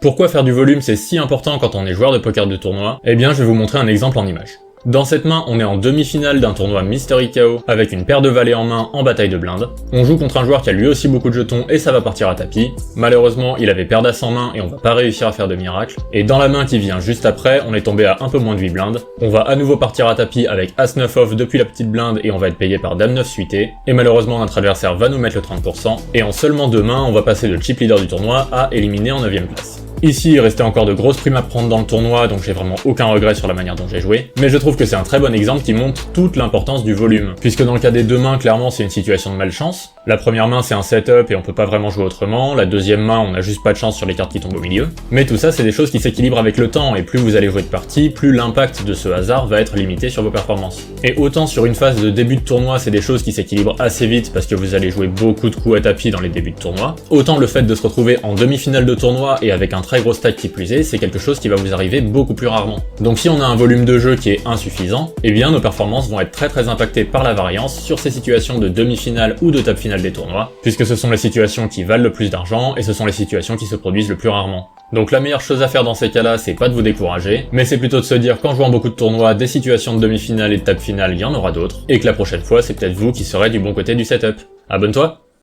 Pourquoi faire du volume c'est si important quand on est joueur de poker de tournoi? Eh bien je vais vous montrer un exemple en image. Dans cette main, on est en demi-finale d'un tournoi Mystery KO avec une paire de valets en main en bataille de blindes. On joue contre un joueur qui a lui aussi beaucoup de jetons et ça va partir à tapis. Malheureusement, il avait paire d'as en main et on va pas réussir à faire de miracle. Et dans la main qui vient juste après, on est tombé à un peu moins de 8 blindes. On va à nouveau partir à tapis avec As-9 off depuis la petite blinde et on va être payé par Dame-9 suité. Et malheureusement, notre adversaire va nous mettre le 30%. Et en seulement 2 mains, on va passer de chip leader du tournoi à éliminer en 9ème place. Ici, il restait encore de grosses primes à prendre dans le tournoi, donc j'ai vraiment aucun regret sur la manière dont j'ai joué. Mais je trouve que c'est un très bon exemple qui montre toute l'importance du volume. Puisque dans le cas des 2 mains, clairement c'est une situation de malchance. La première main c'est un setup et on peut pas vraiment jouer autrement. La deuxième main, on a juste pas de chance sur les cartes qui tombent au milieu. Mais tout ça c'est des choses qui s'équilibrent avec le temps, et plus vous allez jouer de parties, plus l'impact de ce hasard va être limité sur vos performances. Et autant sur une phase de début de tournoi, c'est des choses qui s'équilibrent assez vite parce que vous allez jouer beaucoup de coups à tapis dans les débuts de tournoi, autant le fait de se retrouver en demi-finale de tournoi et avec un très gros stack qui plus est, c'est quelque chose qui va vous arriver beaucoup plus rarement. Donc si on a un volume de jeu qui est insuffisant, eh bien nos performances vont être très impactées par la variance sur ces situations de demi-finale ou de table finale des tournois, puisque ce sont les situations qui valent le plus d'argent et ce sont les situations qui se produisent le plus rarement. Donc la meilleure chose à faire dans ces cas-là, c'est pas de vous décourager, mais c'est plutôt de se dire qu'en jouant beaucoup de tournois, des situations de demi-finale et de table finale, il y en aura d'autres, et que la prochaine fois, c'est peut-être vous qui serez du bon côté du setup. Abonne-toi!